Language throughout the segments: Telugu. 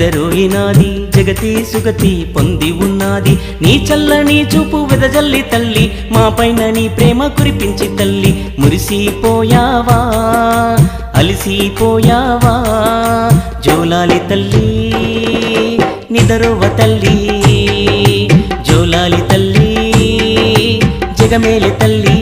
నిదరోయినాది జగతి సుగతి పొంది ఉన్నది నీ చల్లని చూపు వెదజల్లి తల్లి మా పైన నీ ప్రేమ కురిపించి తల్లి మురిసిపోయావా అలిసిపోయావా జోలాలి తల్లి నిదరోవ తల్లి జోలాలి తల్లి జగమేలి తల్లి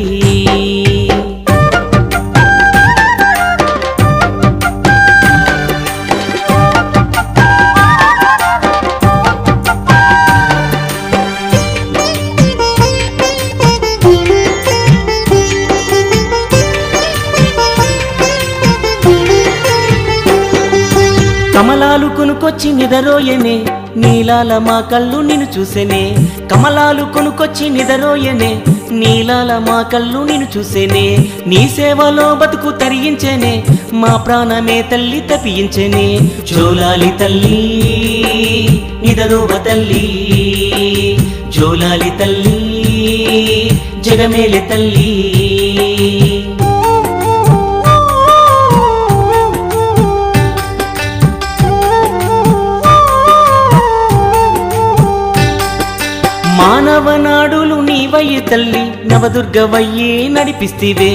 కమలాలు కొనుకొచ్చి నిదరోయనే నీలాల మా కళ్ళు నిన్ను చూసేనే కమలాలు కొనుకొచ్చి నిదరోయనే నీలాల మా కళ్ళు నిన్ను చూసేనే నీ సేవలో బతుకు తరించేనే మా ప్రాణమే తల్లి తప్పించేనే జోలాలి తల్లి నిదరోవ తల్లి జోలాలి తల్లి జగమేలే తల్లి మానవనాడులు నీవయ్యే తల్లి నవదుర్గవయ్యే నడిపిస్తివే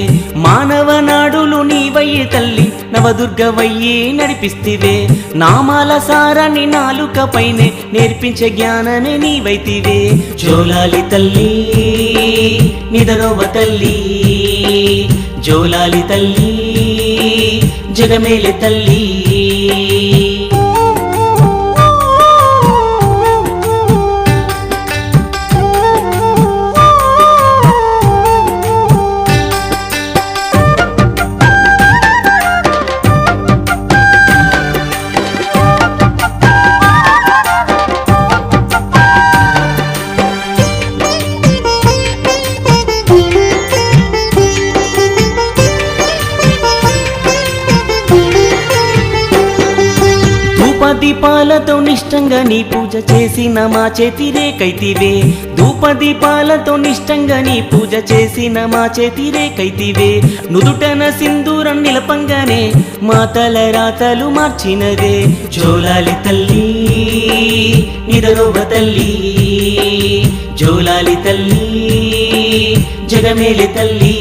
మానవనాడులు నీవయ్యే తల్లి నవదుర్గవయ్యే నడిపిస్తివే నామాల సారాన్ని నాలుక పైనే నేర్పించే జ్ఞానమే నీవైతివే జోలాలి తల్లి నిదరోవ తల్లి జోలాలి తల్లి జగమేలే తల్లి దీపాలతో నిష్టంగా నీ పూజ చేసిన మా చేతిరేకైతివే ధూపదీపాలతో నిష్టంగా నీ పూజ చేసిన మా చేతిరేకైతివే నుదుటన సింధూరం నిలపంగానే మా తల రాతలు మార్చినదే జోలాలి తల్లి నిదరోవ తల్లి జోలాలి తల్లి జగమేలే తల్లి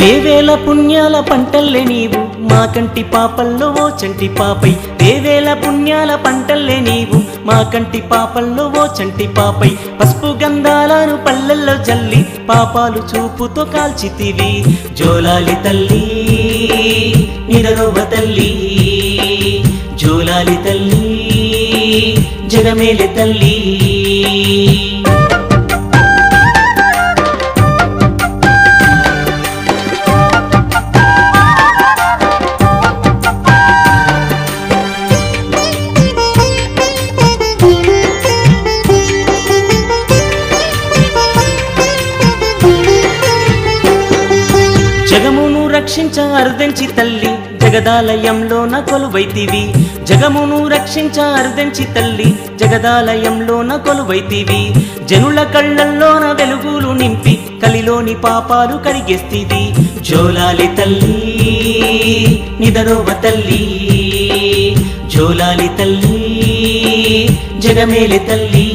వేవేల పుణ్యాల పంటల్లే నీవు మా కంటి పాపల్లో ఓ చంటి పాపై వేవేల పుణ్యాల పంటల్లే నీవు మా కంటి పాపల్లో ఓ చంటి పాపై పసుపు గంధాలను పల్లెల్లో జల్లి పాపాలు చూపుతో కాల్చితివి జోలాలి తల్లి నిదరోవ తల్లి జోలాలి తల్లి జగమేలే తల్లి జగమును రక్షించ అరుదెంచి తల్లి జగదాలయంలోన కొలువైతివి జగమును రక్షించ అరుదెంచి తల్లి జగదాలయంలోన కొలువైతివి జనుల కళ్ళల్లోన వెలుగులు నింపి కలిలోని పాపాలు కడిగేస్తివి జోలాలి తల్లి నిదరోవ తల్లి జోలాలి తల్లి జగమేలే తల్లి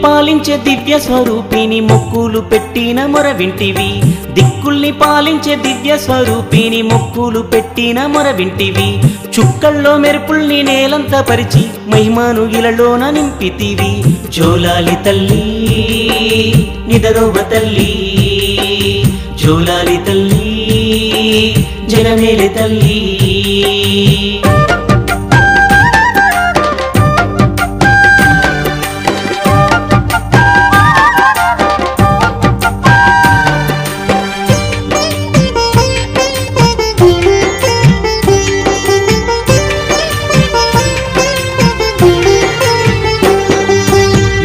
పాలించే దివ్య స్వరూపిని మొక్కులు పెట్టిన మొర వింటివి దిక్కుల్ని పాలించే దివ్య స్వరూపిని మొక్కులు పెట్టిన మొర వింటివి చుక్కల్లో మెరుపుల్ని నేలంతా పరిచి మహిమాను ఇలలోన నింపితివి జోలాలి తల్లి నిదరోవ తల్లి జోలాలి తల్లి జగమేలే తల్లి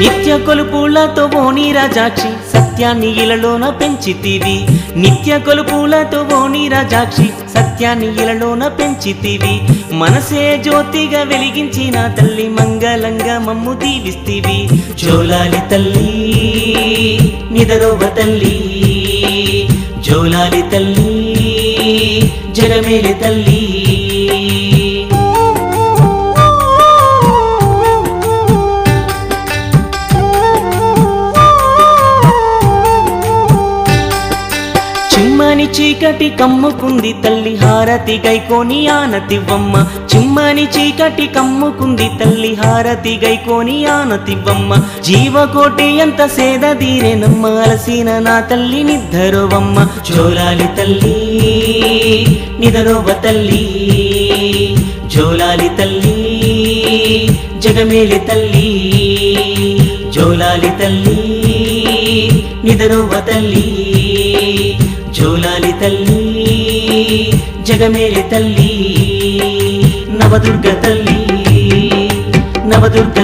నిత్య కొలుపులతో ఓ నీరాజాక్షి సత్యాన్ని ఇలలోన పెంచితివి నిత్య కొలుపులతో ఓ నీరజాక్షి సత్యాన్ని ఇలలోన పెంచితివి మనసే జ్యోతిగా వెలిగించిన తల్లి మంగళంగా మమ్ము దీవిస్తివి జోలాలి తల్లి నిదరోవ తల్లి జోలాలి తల్లి జగమేలి తల్లి చిమ్మని చీకటి కమ్ముకుంది తల్లి హారతి గైకోని ఆనతివ్వమ్మ చిమ్మని చీకటి కమ్ముకుంది తల్లి హారతి గైకోని ఆనతివ్వమ్మ జీవకోటి ఎంత సేద దీరేనమ్మ అలసిన నా తల్లి నిద్దరోవమ్మ జోలాలి తల్లి నిదరోవ తల్లి జోలాలి తల్లి జగమేలి తల్లి జోలాలి తల్లి నిదరోవ తల్లి జోలాలి తల్లి జగమేలి తల్లి నవదుర్గ తల్లి నవదుర్గ